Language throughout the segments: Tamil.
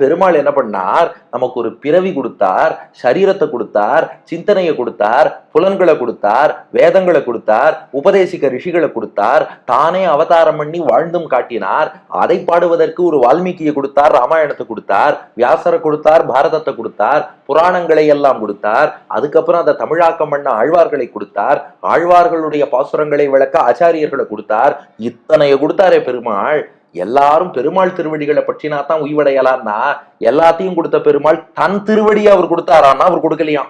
பெருமாள் என்ன பண்ணார், நமக்கு ஒரு பிறவி கொடுத்தார், சரீரத்தை கொடுத்தார், சிந்தனையை கொடுத்தார், புலன்களை கொடுத்தார், வேதங்களை கொடுத்தார், உபதேசிக்க ரிஷிகளை கொடுத்தார், தானே அவதாரம் பண்ணி வாழ்ந்தும் காட்டினார். அதை பாடுவதற்கு ஒரு வால்மீகியை கொடுத்தார், ராமாயணத்தை கொடுத்தார், வியாசரை கொடுத்தார், பாரதத்தை கொடுத்தார், புராணங்களை எல்லாம் கொடுத்தார். அதுக்கப்புறம் அதை தமிழாக்கம் பண்ண ஆழ்வார்களை கொடுத்தார், ஆழ்வார்களுடைய பாசுரங்களை விளக்க ஆச்சாரியர்களை கொடுத்தார். இத்தனைய கொடுத்தாரே பெருமாள். எல்லாரும் பெருமாள் திருவடிகளை பற்றினா தான் உய்வடையலான்னா, எல்லாத்தையும் கொடுத்த பெருமாள் தன் திருவடியை அவர் கொடுத்தாரான்னா அவர் கொடுக்கலையாம்.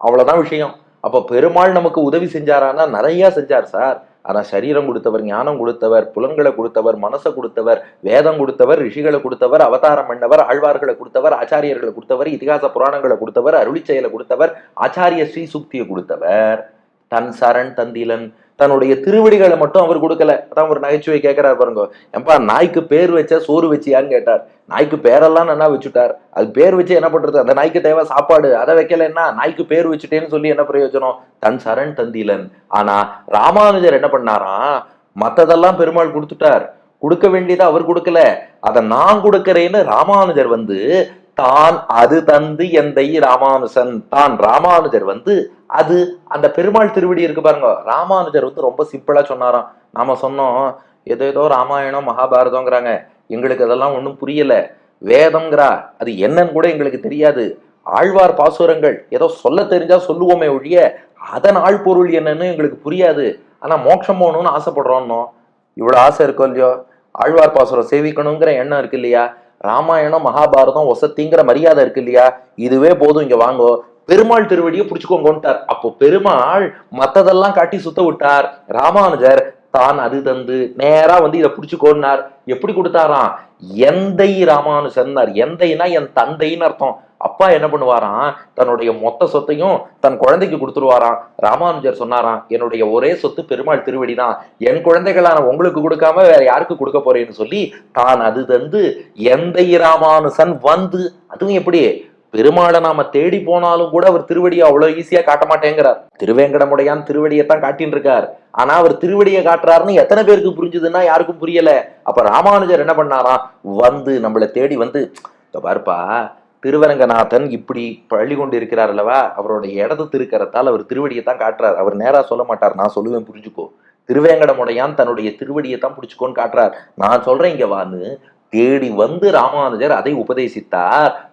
அவ்வளவுதான் விஷயம். அப்ப பெருமாள் நமக்கு உதவி செஞ்சாரான்னா நிறைய செஞ்சார் சார். ஆனா சரீரம் கொடுத்தவர், ஞானம் கொடுத்தவர், புலன்களை கொடுத்தவர், மனசை கொடுத்தவர், வேதம் கொடுத்தவர், ரிஷிகளை கொடுத்தவர், அவதாரம் பண்ணவர், ஆழ்வார்களை கொடுத்தவர், ஆச்சாரியர்களை கொடுத்தவர், இதிகாச புராணங்களை கொடுத்தவர், அருளி செயலை கொடுத்தவர், ஆச்சாரிய ஸ்ரீ சுக்தியை கொடுத்தவர். தன் சரண் தந்திலன் தன்னுடைய திருவடிகளை மட்டும் அவர் கொடுக்கல. அதான் ஒரு நகைச்சுவை கேட்கிறார் பாருங்க. ஏன்பா நாய்க்கு பேர் வச்ச சோறு வச்சியான்னு கேட்டார். நாய்க்கு பேரெல்லாம் என்ன வச்சுட்டார், அது பேர் வச்சு என்ன பண்றது, அந்த நாய்க்கு தேவை சாப்பாடு, அதை வைக்கல என்ன, நாய்க்கு பேர் வச்சுட்டேன்னு சொல்லி என்ன பிரயோஜனம், தன் சரண் தந்திலன். ஆனா ராமானுஜர் என்ன பண்ணாராம், மத்ததெல்லாம் பெருமாள் கொடுத்துட்டார், கொடுக்க வேண்டியதை அவர் கொடுக்கல, அதை நான் கொடுக்கிறேன்னு ராமானுஜர் தான் அது தந்து எந்தை ராமானுசன், தான் ராமானுஜர் அது அந்த பெருமாள் திருவடி இருக்கு பாருங்க. ராமானுஜர் ரொம்ப சிம்பிளா சொன்னாராம். நாம சொன்னோம் ஏதோ ராமாயணம் மகாபாரதம்ங்கிறாங்க, எங்களுக்கு அதெல்லாம் ஒன்றும் புரியல. வேதம்ங்கிறா, அது என்னன்னு கூட எங்களுக்கு தெரியாது. ஆழ்வார் பாசுரங்கள் ஏதோ சொல்ல தெரிஞ்சா சொல்லுவோமே ஒழிய அதன் ஆழ்பொருள் என்னன்னு எங்களுக்கு புரியாது. ஆனா மோட்சம் போகணும்னு ஆசைப்படுறோம்னோ, இவ்வளவு ஆசை இருக்கோ இல்லையோ, ஆழ்வார் பாசுரம் சேவிக்கணுங்கிற எண்ணம் இருக்கு இல்லையா, ராமாயணம் மகாபாரதம் ஒசத்திங்கிற மரியாதை இருக்கு இல்லையா, இதுவே போதும், இங்க வாங்கோ பெருமாள் திருவடியை புடிச்சுக்கோங்கட்டார். அப்போ பெருமாள் மத்ததெல்லாம் காட்டி சுத்த விட்டார். ராமானுஜர் தான் அது தந்து நேரா இதை புடிச்சுக்கோன்னார். எப்படி கொடுத்தாராம், எந்தை ராமானுஜன்னார். எந்தைனா என் தந்தைன்னு அர்த்தம். அப்பா என்ன பண்ணுவாராம், தன்னுடைய மொத்த சொத்தையும் தன் குழந்தைக்கு கொடுத்துருவாராம். ராமானுஜர் சொன்னாராம், என்னுடைய ஒரே சொத்து பெருமாள் திருவடி தான், என் குழந்தைகளான உங்களுக்கு கொடுக்காம வேற யாருக்கு கொடுக்க போறேன்னு சொல்லி தான் அது தந்து எந்தை ராமானுசன் அதுவும் எப்படி, பெருமாளை நாம தேடி போனாலும் கூட அவர் திருவடியை அவ்வளவு ஈஸியா காட்ட மாட்டேங்கிறார். திருவேங்கடமுடையான் திருவடியைத்தான் காட்டின்னு இருக்கார். ஆனா அவர் திருவடியை காட்டுறாருன்னு எத்தனை பேருக்கு புரிஞ்சுதுன்னா யாருக்கும் புரியல. அப்ப ராமானுஜர் என்ன பண்ணாராம், நம்மளை தேடி பாருப்பா, திருவரங்கநாதன் இப்படி பள்ளி கொண்டு இருக்கிறார் அல்லவா, அவருடைய இடது திருக்கரத்தால் அவர் திருவடியை தான் காட்டுறார். அவர் நேரா சொல்ல மாட்டார், நான் சொல்லுவேன் புரிஞ்சுக்கோ. திருவேங்கடமுடையான் தன்னுடைய திருவடியை தான் பிடிச்சுக்கோன்னு காட்டுறார். நான் சொல்றேன் இங்க தேடி ராமானுஜர் அதை உபதேசித்தார்.